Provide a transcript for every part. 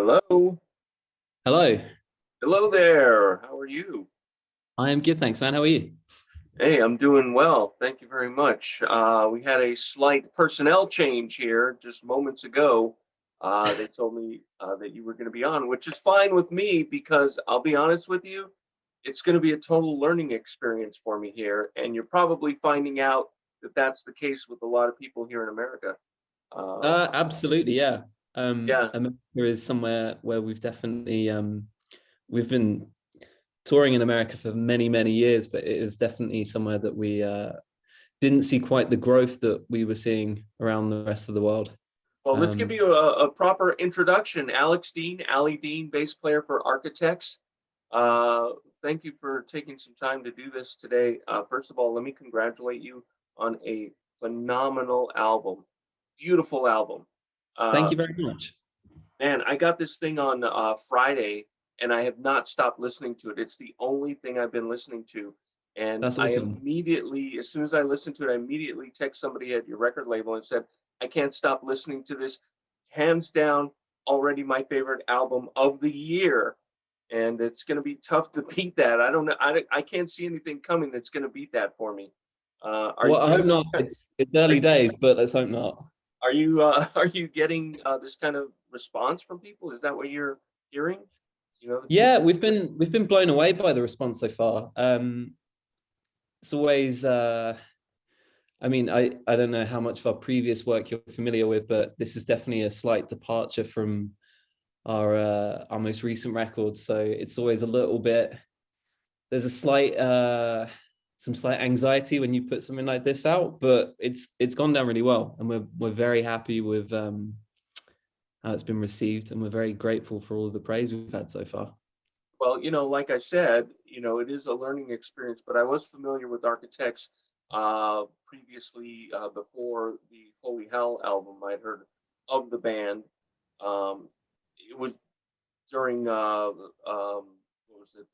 Hello. Hello. Hello there. How are you? I am good, thanks, man. How are you? Hey, I'm doing well. Thank you very much. We had a slight personnel change here just moments ago. They told me that you were going to be on, which is fine with me because I'll be honest with you, it's going to be a total learning experience for me here. And you're probably finding out that that's the case with a lot of people here in America. Uh, Absolutely, yeah. yeah. America is somewhere where we've been touring in America for many, many years, but it is definitely somewhere that we didn't see quite the growth that we were seeing around the rest of the world. Well, let's give Um, you a proper introduction. Alex Dean, Ali Dean, bass player for Architects. Uh, Thank you for taking some time to do this today. First of all, let me congratulate you on a phenomenal album, beautiful album. Thank Uh, you very much. Man, I got this thing on Friday, and I have not stopped listening to it. It's the only thing I've been listening to, and That's I awesome. immediately, as soon as I listened to it, I immediately text somebody at your record label and said, "I can't stop listening to this. Hands down, already my favorite album of the year." And it's going to be tough to beat that. I don't know. I can't see anything coming that's going to beat that for me. Are Well, I hope you not. It's early days, but let's hope not. are you getting this kind of response from people? Is that what you're hearing? You know, that Yeah, people. we've been blown away by the response so far. It's always I mean, I don't know how much of our previous work you're familiar with, but this is definitely a slight departure from our most recent record. So it's always a little bit. There's a slight some slight anxiety when you put something like this out, but it's gone down really well, and we're very happy with how it's been received, and we're very grateful for all of the praise we've had so far. Well, like I said, it is a learning experience. But I was familiar with Architects previously before the Holy Hell album. I'd heard of the band. It was during what was it?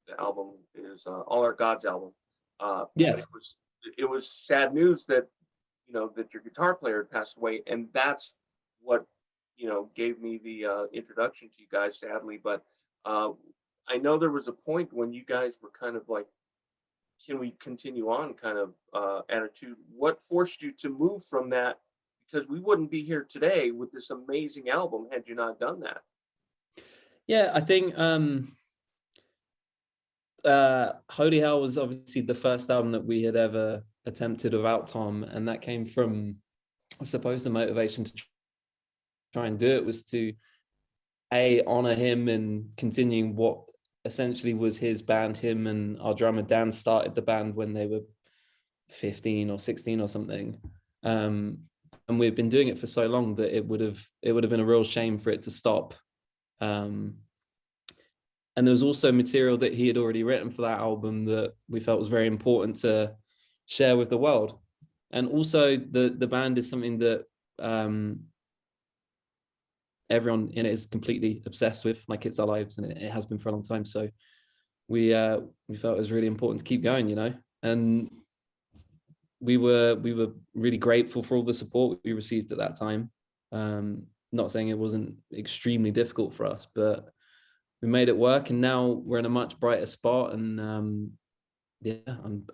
The album is All Our Gods album. But Yes. it was sad news that that your guitar player had passed away, and that's what gave me the introduction to you guys. Sadly, but uh, I know there was a point when you guys were kind of like, "Can we continue on?" kind of attitude. What forced you to move from that? Because we wouldn't be here today with this amazing album had you not done that. Yeah, I think Holy Hell was obviously the first album that we had ever attempted without Tom, and that came from, I suppose, the motivation to try and do it was to honor him and continuing what essentially was his band. Him and our drummer Dan started the band when they were 15 or 16 or something, and we've been doing it for so long that it would have been a real shame for it to stop. um, and there was also material that he had already written for that album that we felt was very important to share with the world. And also the band is something that um, everyone in it is completely obsessed with, like it's our lives, and it has been for a long time. So we felt it was really important to keep going, and we were really grateful for all the support we received at that time. Not saying it wasn't extremely difficult for us, but we made it work, and now we're in a much brighter spot. And yeah,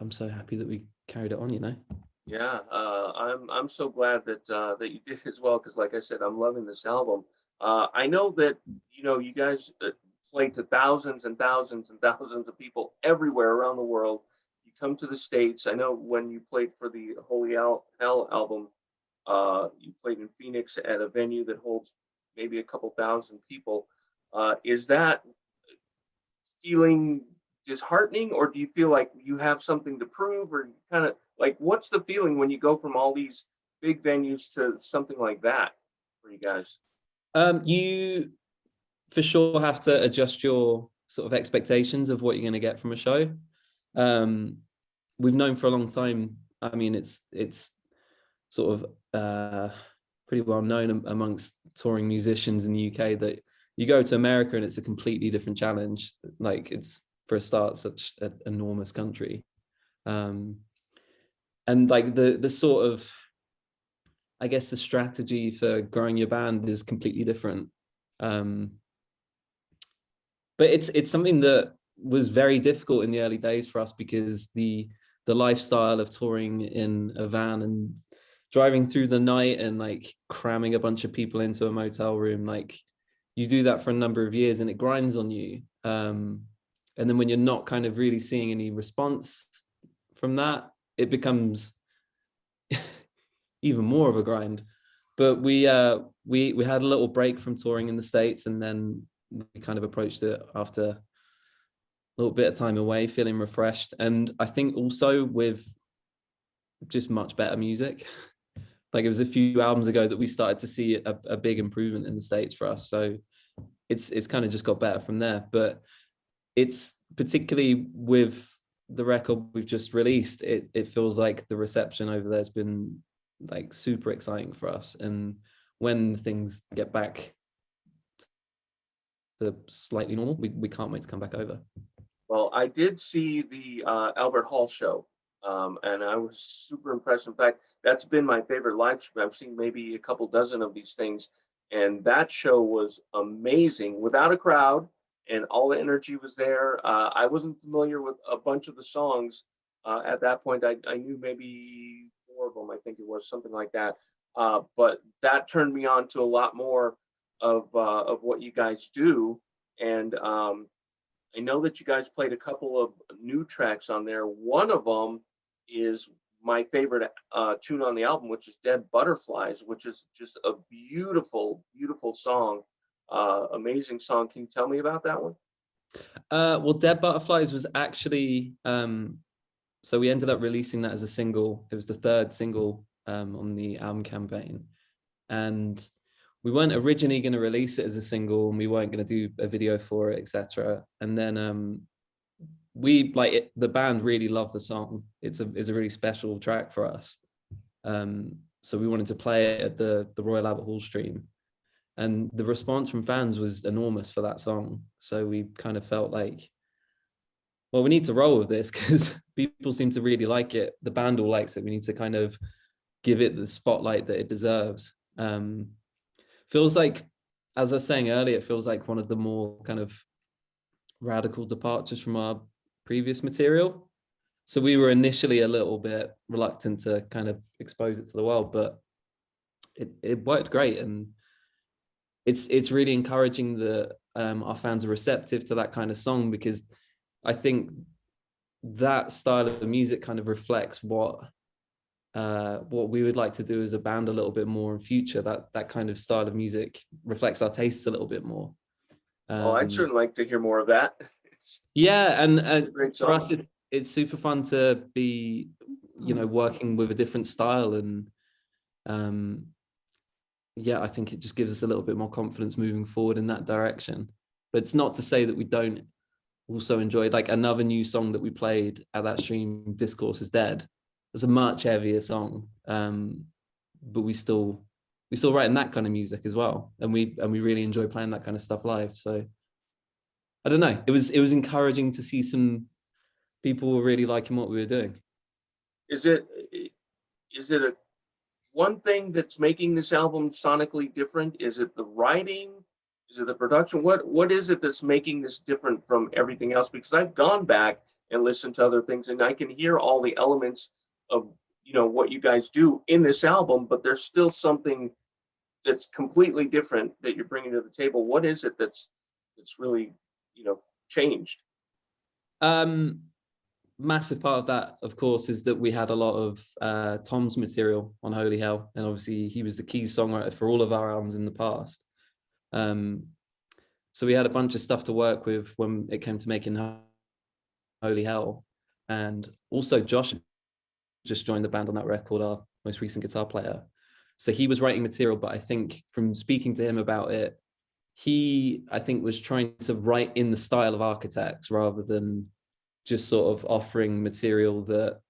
I'm so happy that we carried it on. Yeah, I'm so glad that you did as well, because like I said, I'm loving this album. I know that you guys play to thousands and thousands and thousands of people everywhere around the world. You come to the States. I know when you played for the Hell album, you played in Phoenix at a venue that holds maybe a couple thousand people. Is that feeling disheartening, or do you feel like you have something to prove, or kind of like what's the feeling when you go from all these big venues to something like that for you guys? You for sure have to adjust your sort of expectations of what you're going to get from a show. Um, we've known for a long time. I mean, it's sort of pretty well known amongst touring musicians in the UK that you go to America and it's a completely different challenge. Like it's, for a start, such an enormous country, um, and like the sort of, I guess, the strategy for growing your band is completely different. But it's something that was very difficult in the early days for us, because the lifestyle of touring in a van and driving through the night and like cramming a bunch of people into a motel room, like you do that for a number of years and it grinds on you. And then when you're not kind of really seeing any response from that, it becomes even more of a grind. But we had a little break from touring in the States, and then we kind of approached it after a little bit of time away, feeling refreshed. And I think also with just much better music. Like it was a few albums ago that we started to see a big improvement in the States for us. So it's kind of just got better from there. But it's particularly with the record we've just released, it feels like the reception over there has been like super exciting for us. And when things get back to slightly normal, we can't wait to come back over. Well, I did see the Albert Hall show, and I was super impressed. In fact, that's been my favorite live stream. I've seen maybe a couple dozen of these things, and that show was amazing without a crowd, and all the energy was there. I wasn't familiar with a bunch of the songs at that point. I knew maybe 4 of them, I think it was something like that. But that turned me on to a lot more of what you guys do, and I know that you guys played a couple of new tracks on there. One of them is my favorite tune on the album, which is Dead Butterflies, which is just a beautiful, beautiful song. Amazing song. Can you tell me about that one? Well, Dead Butterflies was actually, so we ended up releasing that as a single. It was the 3rd single on the album campaign. And we weren't originally going to release it as a single, and we weren't going to do a video for it, etc. And then the band really loved the song. It's a really special track for us. So we wanted to play it at the Royal Albert Hall stream, and the response from fans was enormous for that song. So we kind of felt like, well, we need to roll with this because people seem to really like it. The band all likes it. We need to kind of give it the spotlight that it deserves. Feels like, as I was saying earlier, it feels like one of the more kind of radical departures from our previous material. So we were initially a little bit reluctant to kind of expose it to the world, but it worked great. And it's really encouraging that our fans are receptive to that kind of song, because I think that style of music kind of reflects what we would like to do as a band a little bit more in future. That kind of style of music reflects our tastes a little bit more. Oh, I'd certainly like to hear more of that. Yeah, and great for song. us, it's super fun to be, working with a different style, and yeah, I think it just gives us a little bit more confidence moving forward in that direction. But it's not to say that we don't also enjoy, like, another new song that we played at that stream, Discourse is Dead. It's a much heavier song, but we still writing that kind of music as well, and we really enjoy playing that kind of stuff live. So I don't know, it was encouraging to see some people were really liking what we were doing. Is it a one thing that's making this album sonically different? Is it the writing? Is it the production? What is it that's making this different from everything else? Because I've gone back and listened to other things, and I can hear all the elements of what you guys do in this album, but there's still something that's completely different that you're bringing to the table. What is it that's really changed? Massive part of that, of course, is that we had a lot of Tom's material on Holy Hell, and obviously he was the key songwriter for all of our albums in the past. So we had a bunch of stuff to work with when it came to making Holy Hell. And also Josh just joined the band on that record, our most recent guitar player. So he was writing material, but I think from speaking to him about it, he, I think, was trying to write in the style of Architects rather than just sort of offering material that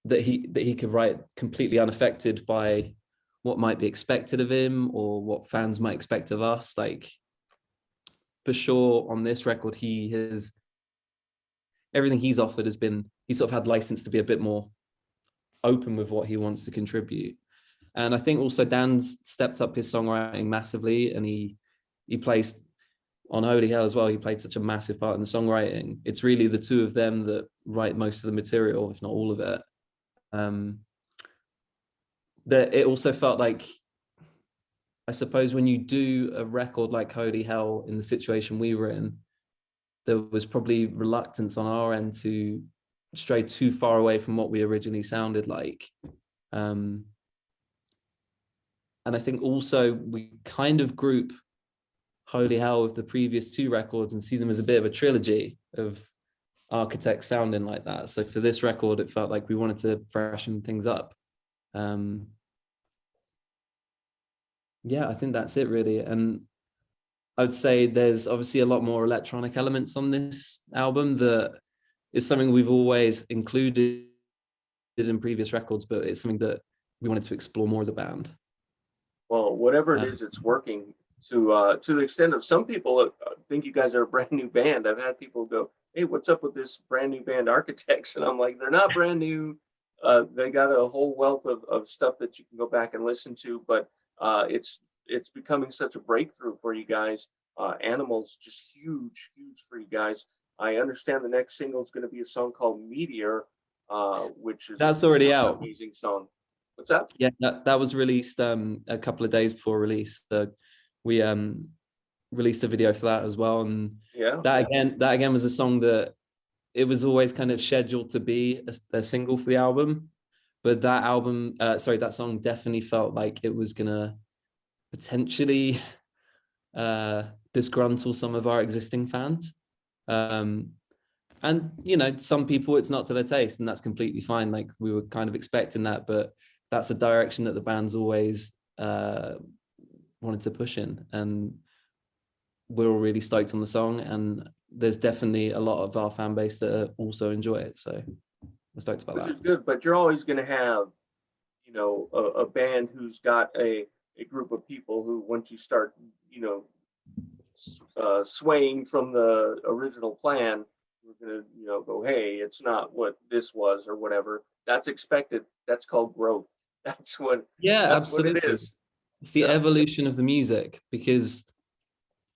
that he could write completely unaffected by what might be expected of him or what fans might expect of us. Like, for sure, on this record, everything he's offered has been, he sort of had license to be a bit more open with what he wants to contribute. And I think also Dan's stepped up his songwriting massively, and he plays on Holy Hell as well. He played such a massive part in the songwriting. It's really the two of them that write most of the material, if not all of it. That it also felt like, I suppose, when you do a record like Holy Hell in the situation we were in, there was probably reluctance on our end to stray too far away from what we originally sounded like. And I think also we kind of group Holy Hell with the previous two records and see them as a bit of a trilogy of architects sounding like that. So for this record, it felt like we wanted to freshen things up. Yeah, I think that's it really. And I would say there's obviously a lot more electronic elements on this album that is something we've always included in previous records, but it's something that we wanted to explore more as a band. Well, whatever it is, it's working to the extent of some people think you guys are a brand new band. I've had people go, "Hey, what's up with this brand new band, Architects?" And I'm like, they're not brand new. They got a whole wealth of stuff that you can go back and listen to, but it's becoming such a breakthrough for you guys. Animals, just huge for you guys. I understand the next single is going to be a song called Meteor, which is that's already out. Amazing song. What's that? Yeah, that was released a couple of days before release. So we released a video for that as well. And yeah, that again was a song that it was always kind of scheduled to be a single for the album. But that song definitely felt like it was gonna potentially disgruntle some of our existing fans. And some people it's not to their taste, and that's completely fine. Like, we were kind of expecting that, but that's a direction that the band's always wanted to push in, and we're all really stoked on the song, and there's definitely a lot of our fan base that also enjoy it, so we're stoked about that. Which is good, but you're always going to have a band who's got a group of people who, once you start swaying from the original plan, we're going to go, hey, it's not what this was or whatever. That's expected. That's called growth. That's what Absolutely. what it is. It's the evolution of the music, because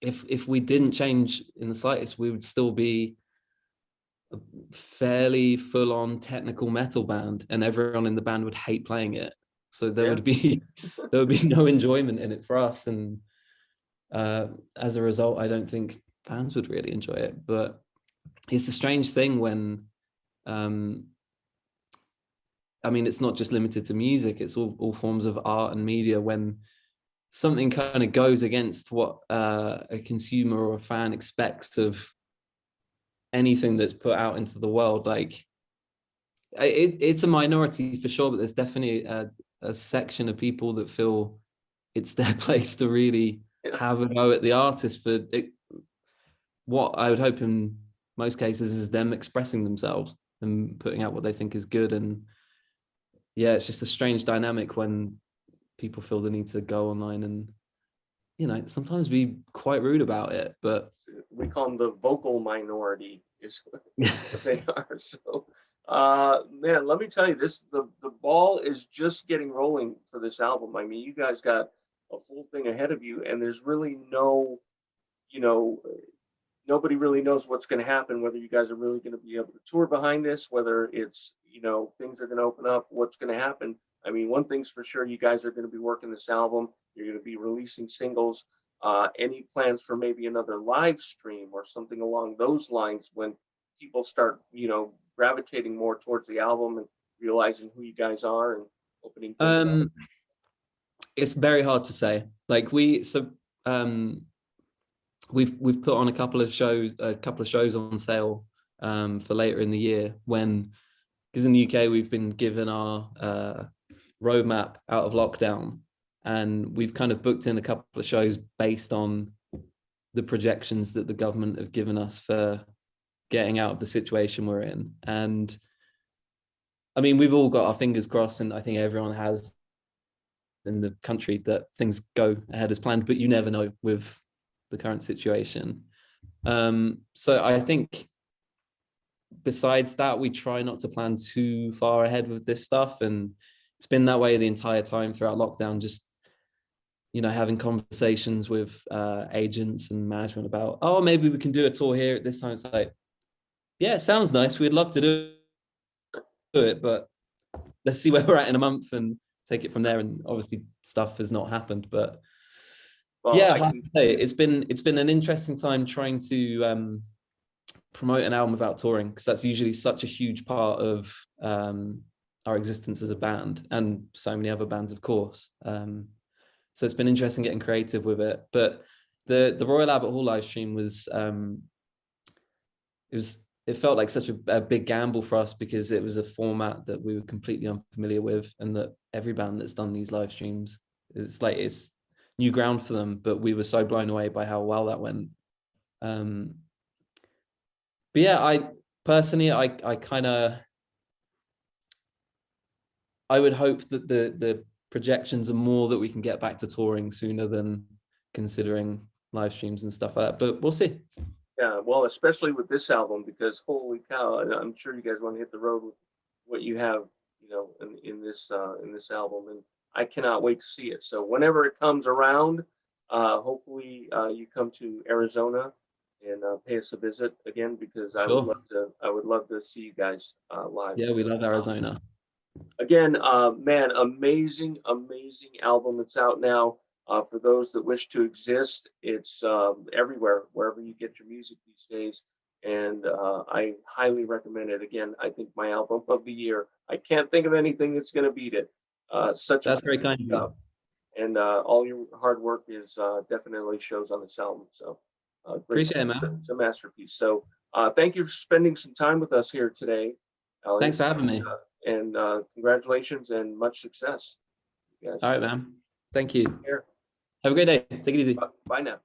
if we didn't change in the slightest, we would still be a fairly full-on technical metal band, and everyone in the band would hate playing it. So there would be no enjoyment in it for us, and as a result, I don't think fans would really enjoy it. But it's a strange thing when it's not just limited to music, it's all forms of art and media. When something kind of goes against what a consumer or a fan expects of anything that's put out into the world, like it's a minority for sure, but there's definitely a section of people that feel it's their place to really have a go at the artist for it. What I would hope in most cases is them expressing themselves and putting out what they think is good. And yeah, it's just a strange dynamic when people feel the need to go online and sometimes be quite rude about it. But we call them the vocal minority, is what they are. So man, let me tell you, the ball is just getting rolling for this album. I mean, you guys got a full thing ahead of you, and there's really no nobody really knows what's going to happen, whether you guys are really going to be able to tour behind this, whether it's things are going to open up, what's going to happen. I mean, one thing's for sure, you guys are going to be working this album, you're going to be releasing singles. Any plans for maybe another live stream or something along those lines when people start gravitating more towards the album and realizing who you guys are and opening things up? It's very hard to say. Like, we've put on a couple of shows on sale for later in the year, because in the UK we've been given our roadmap out of lockdown, and we've kind of booked in a couple of shows based on the projections that the government have given us for getting out of the situation we're in. And I mean, we've all got our fingers crossed, and I think everyone has in the country, that things go ahead as planned, but you never know with the current situation. So I think besides that, we try not to plan too far ahead with this stuff, and it's been that way the entire time throughout lockdown. Just, you know, having conversations with agents and management about, oh, maybe we can do a tour here at this time. It's like, yeah, it sounds nice. We'd love to do it, but let's see where we're at in a month and take it from there. And obviously stuff has not happened, but Well, yeah, I I have can, to say it's been an interesting time trying to promote an album without touring, because that's usually such a huge part of our existence as a band, and so many other bands, of course. So it's been interesting getting creative with it. But the Royal Albert Hall live stream was it felt like such a big gamble for us, because it was a format that we were completely unfamiliar with, and that every band that's done these live streams, it's new ground for them. But we were so blown away by how well that went. But yeah, I personally, I kind of, I would hope that the projections are more that we can get back to touring sooner than considering live streams and stuff like that. But we'll see. yeah, well, especially with this album, because holy cow, I'm sure you guys want to hit the road with what you have, you know, in this album, and I cannot wait to see it. So whenever it comes around, hopefully you come to Arizona and pay us a visit again, because Sure. I would love to see you guys live. Yeah, we love Um, Arizona. Again, man, amazing, amazing album. It's out now. For those that wish to exist, it's everywhere, wherever you get your music these days. And I highly recommend it. Again, I think my album of the year. I can't think of anything that's going to beat it. Such a That's very kind of job, you. and all your hard work is definitely shows on this album. So great, Appreciate it, man. it's a masterpiece. So thank you for spending some time with us here today, Thanks Elliot. for having me. And congratulations and much success, you All guys. right, man. Thank you. Here, Have a great day. Take it easy. bye now.